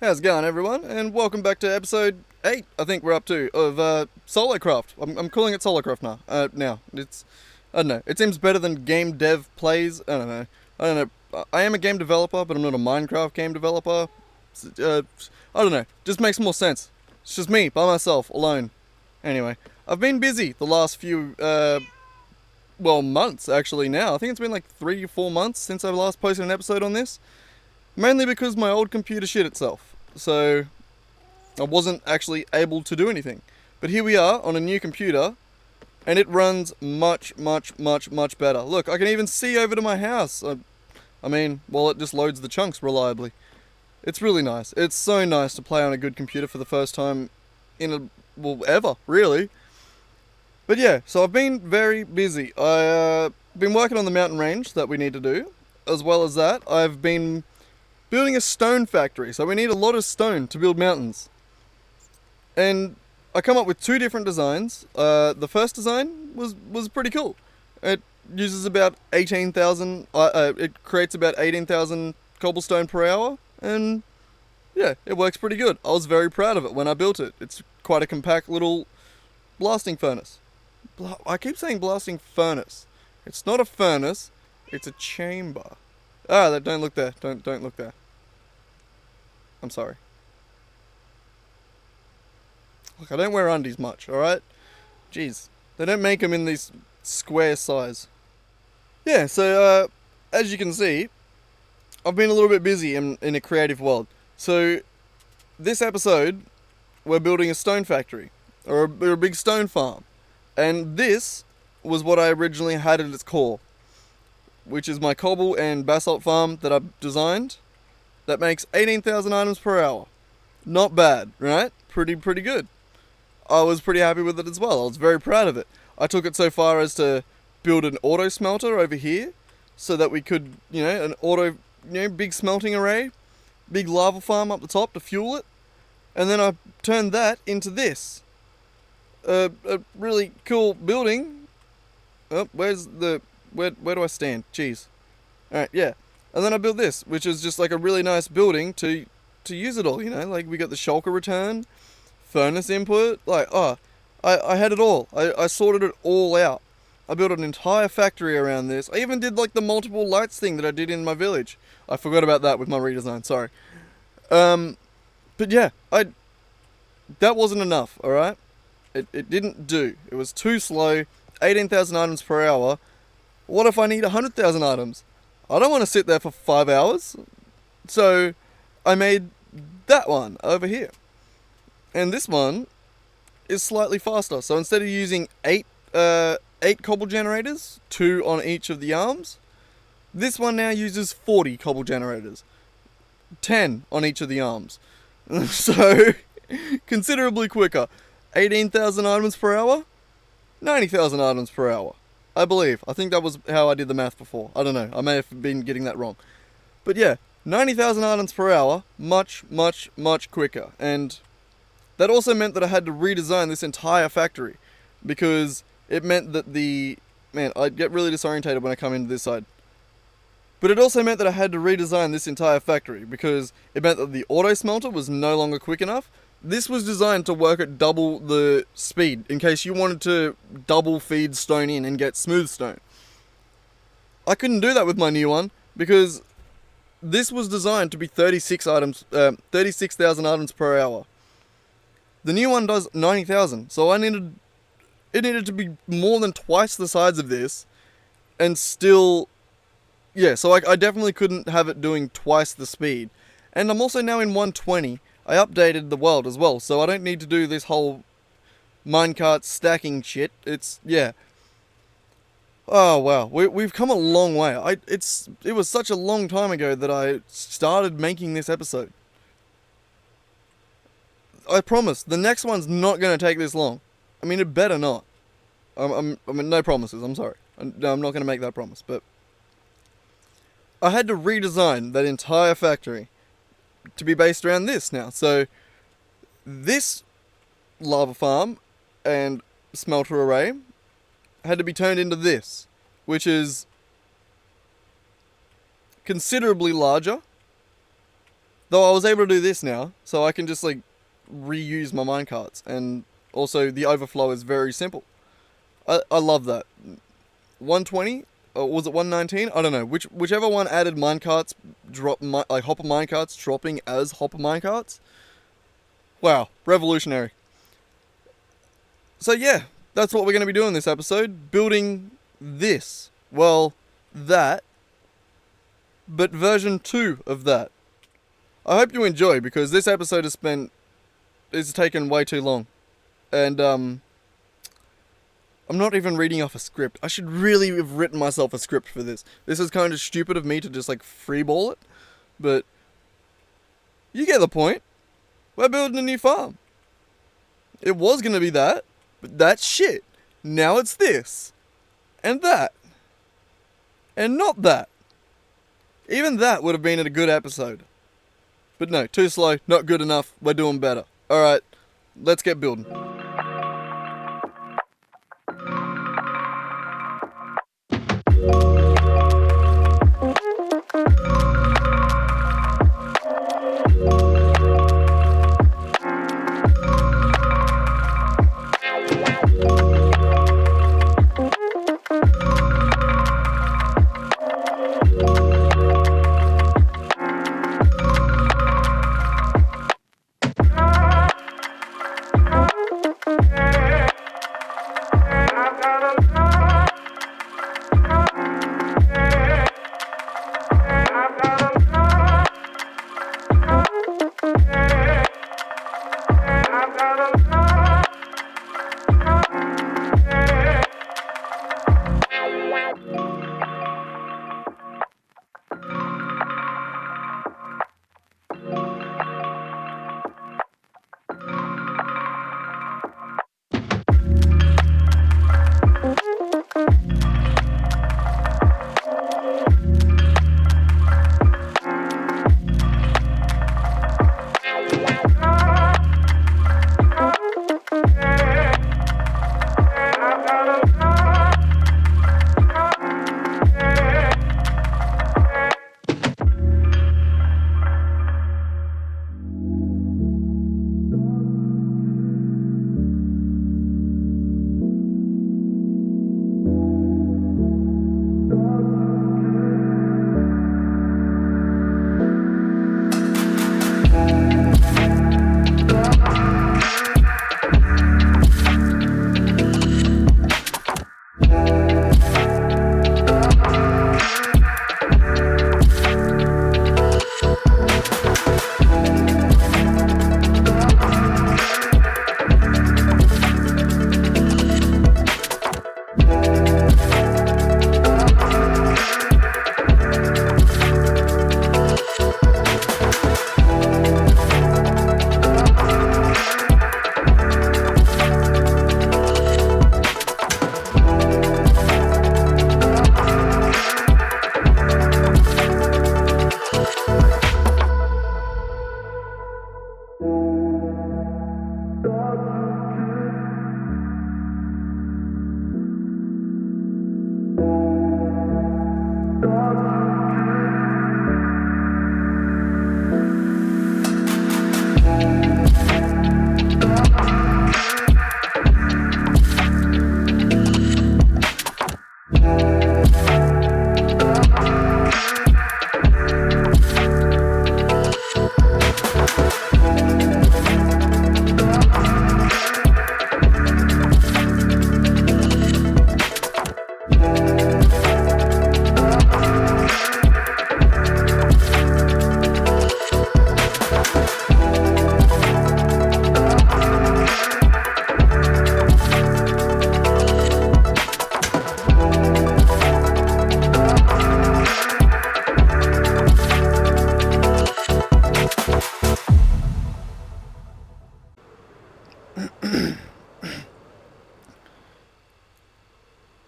How's it going, everyone? And welcome back to episode 8, I think we're up to, of SoloCraft. I'm calling it SoloCraft now. I don't know, it seems better than game dev plays. I don't know. I am a game developer, but I'm not a Minecraft game developer. I don't know, just makes more sense. It's just me, by myself, alone. Anyway, I've been busy the last few, months actually now. I think it's been like 3 or 4 months since I last posted an episode on this. Mainly because my old computer shit itself, so I wasn't actually able to do anything. But here we are on a new computer, and it runs much better. Look, I can even see over to my house. It just loads the chunks reliably. It's really nice. It's so nice to play on a good computer for the first time ever, really. But yeah, so I've been very busy. I've been working on the mountain range that we need to do. As well as that, I've been building a stone factory, so we need a lot of stone to build mountains. And I come up with 2 different designs. The first design was pretty cool. It uses about 18,000. It creates about 18,000 cobblestone per hour, and yeah, it works pretty good. I was very proud of it when I built it. It's quite a compact little blasting furnace. I keep saying blasting furnace. It's not a furnace. It's a chamber. Don't look there. Don't look there. I'm sorry. Look, I don't wear undies much, alright? Jeez. They don't make them in this square size. Yeah, so, as you can see, I've been a little bit busy in a creative world. So, this episode, we're building a stone factory. Or a big stone farm. And this was what I originally had at its core. Which is my cobble and basalt farm that I've designed. That makes 18,000 items per hour. Not bad, right? Pretty good. I was pretty happy with it as well. I was very proud of it. I took it so far as to build an auto smelter over here, so that we could, big smelting array, big lava farm up the top to fuel it, and then I turned that into this. A really cool building. Oh, where do I stand? Jeez. Alright, yeah. And then I built this, which is just like a really nice building to use it all, like we got the shulker return, furnace input, I had it all. I sorted it all out. I built an entire factory around this. I even did like the multiple lights thing that I did in my village. I forgot about that with my redesign, sorry. But yeah, that wasn't enough, alright? It didn't do. It was too slow, 18,000 items per hour. What if I need 100,000 items? I don't want to sit there for 5 hours. So I made that one over here. And this one is slightly faster. So instead of using 8 cobble generators, 2 on each of the arms, this one now uses 40 cobble generators, 10 on each of the arms. So considerably quicker. 18,000 items per hour, 90,000 items per hour. I believe. I think that was how I did the math before. I don't know. I may have been getting that wrong. But yeah, 90,000 items per hour, much quicker. And that also meant that I had to redesign this entire factory. Because it meant that I'd get really disorientated when I come into this side. But it also meant that I had to redesign this entire factory. Because it meant that the auto smelter was no longer quick enough. This was designed to work at double the speed, in case you wanted to double feed stone in and get smooth stone. I couldn't do that with my new one, because this was designed to be 36,000 items per hour. The new one does 90,000, so it needed to be more than twice the size of this, and still, yeah, so I definitely couldn't have it doing twice the speed. And I'm also now in 120. I updated the world as well, so I don't need to do this whole minecart stacking shit. Yeah. Oh wow, we've come a long way. It was such a long time ago that I started making this episode. I promise, the next one's not going to take this long. I mean, it better not. No promises, I'm sorry. No, I'm not going to make that promise, but I had to redesign that entire factory to be based around this now. So this lava farm and smelter array had to be turned into this, which is considerably larger. Though I was able to do this now, so I can just like reuse my minecarts, and also the overflow is very simple. I love that. 120, or was it 119? I don't know. Whichever one added minecarts, like hopper minecarts dropping as hopper minecarts. Wow, revolutionary. So yeah, that's what we're going to be doing this episode, building this. Well, that, but version 2 of that. I hope you enjoy, because this episode is taken way too long. And I'm not even reading off a script. I should really have written myself a script for this. This is kind of stupid of me to just like freeball it, but you get the point. We're building a new farm. It was going to be that, but that's shit. Now it's this. And that. And not that. Even that would have been a good episode. But no, too slow, not good enough, we're doing better. Alright, let's get building.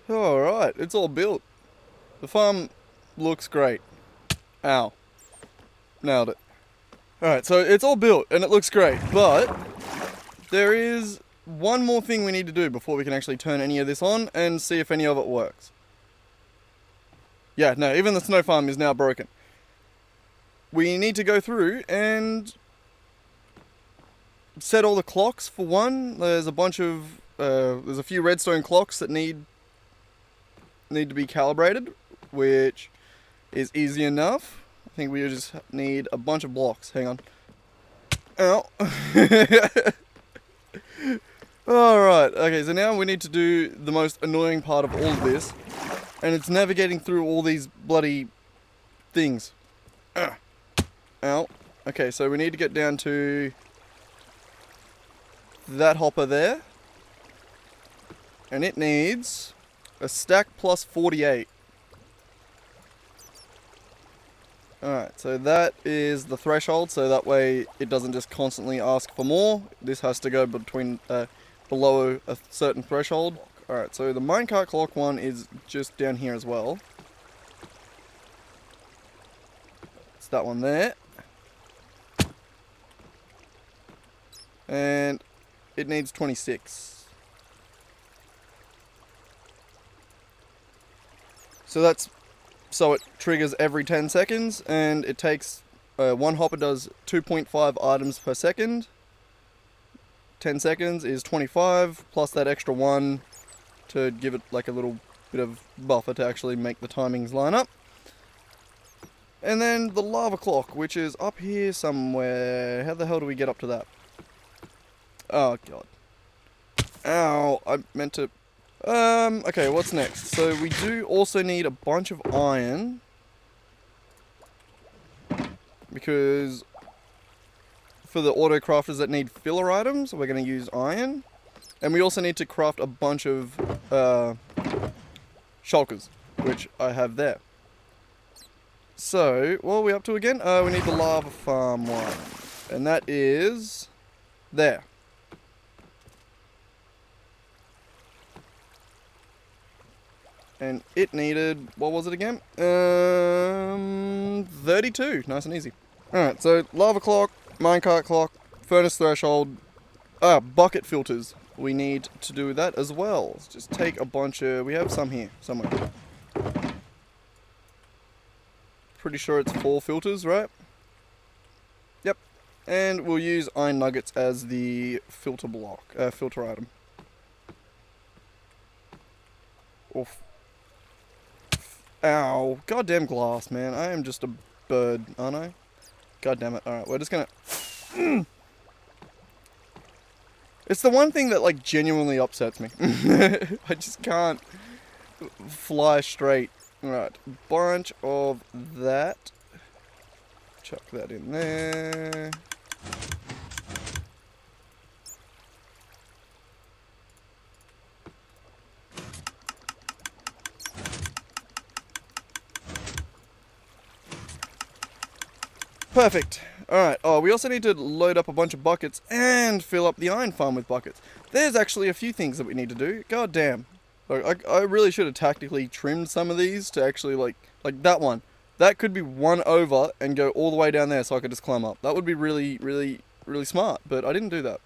Alright, it's all built. The farm looks great. Ow. Nailed it. Alright, so it's all built and it looks great, but there is one more thing we need to do before we can actually turn any of this on and see if any of it works. Yeah, no, even the snow farm is now broken. we need to go through and set all the clocks for one. There's a bunch of there's a few redstone clocks that need to be calibrated, which is easy enough. I think we just need a bunch of blocks. Hang on. Ow. Alright, okay, so now we need to do the most annoying part of all of this, and it's navigating through all these bloody things. Ow. Okay, so we need to get down to that hopper there, and it needs a stack plus 48. Alright, so that is the threshold, so that way it doesn't just constantly ask for more. This has to go between below a certain threshold. Alright, so the minecart clock one is just down here as well. It's that one there. And it needs 26. So it triggers every 10 seconds, and it takes, one hopper does 2.5 items per second. 10 seconds is 25, plus that extra one to give it like a little bit of buffer to actually make the timings line up. And then the lava clock, which is up here somewhere. How the hell do we get up to that? Oh god. Ow, I meant to... okay, what's next? So we do also need a bunch of iron, because for the autocrafters that need filler items, we're going to use iron. And we also need to craft a bunch of shulkers, which I have there. So, what are we up to again? We need the lava farm one, and that is there. And it needed, what was it again? 32. Nice and easy. Alright, so lava clock, minecart clock, furnace threshold, bucket filters. We need to do that as well. Let's just take a bunch of, we have some here, somewhere. Pretty sure it's 4 filters, right? Yep. And we'll use iron nuggets as the filter block, filter item. Oof. Ow. Goddamn glass, man. I am just a bird, aren't I? God damn it. Alright, we're just gonna... It's the one thing that, like, genuinely upsets me. I just can't fly straight. Alright, bunch of that. Chuck that in there. Perfect. Alright, oh, we also need to load up a bunch of buckets and fill up the iron farm with buckets. There's actually a few things that we need to do. God damn. Like, I really should have tactically trimmed some of these to actually, like that one. That could be one over and go all the way down there so I could just climb up. That would be really, really, really smart, but I didn't do that.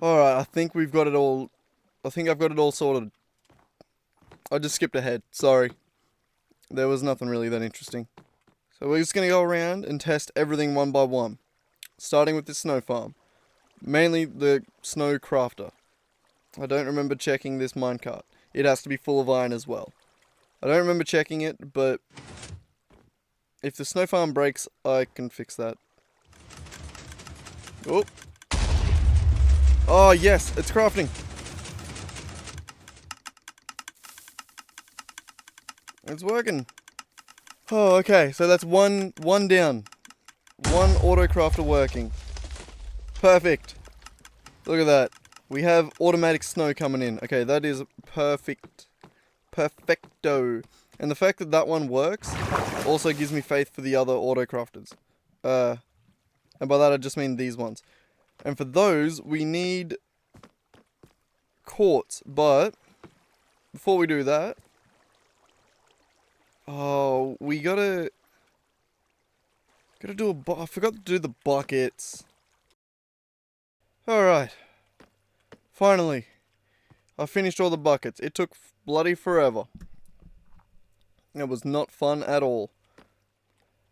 Alright, I think we've got it all. I think I've got it all sorted. I just skipped ahead. Sorry. There was nothing really that interesting. So we're just going to go around and test everything one by one. Starting with the snow farm. Mainly the snow crafter. I don't remember checking this minecart. It has to be full of iron as well. I don't remember checking it, but if the snow farm breaks, I can fix that. Oh. Oh yes, it's crafting. It's working. Oh, okay, so that's one down. One autocrafter working. Perfect. Look at that. We have automatic snow coming in. Okay, that is perfect. Perfecto. And the fact that that one works also gives me faith for the other autocrafters. And by that I just mean these ones. And for those, we need quartz. But before we do that, oh, we gotta do I forgot to do the buckets. Alright. Finally. I finished all the buckets. It took bloody forever. It was not fun at all.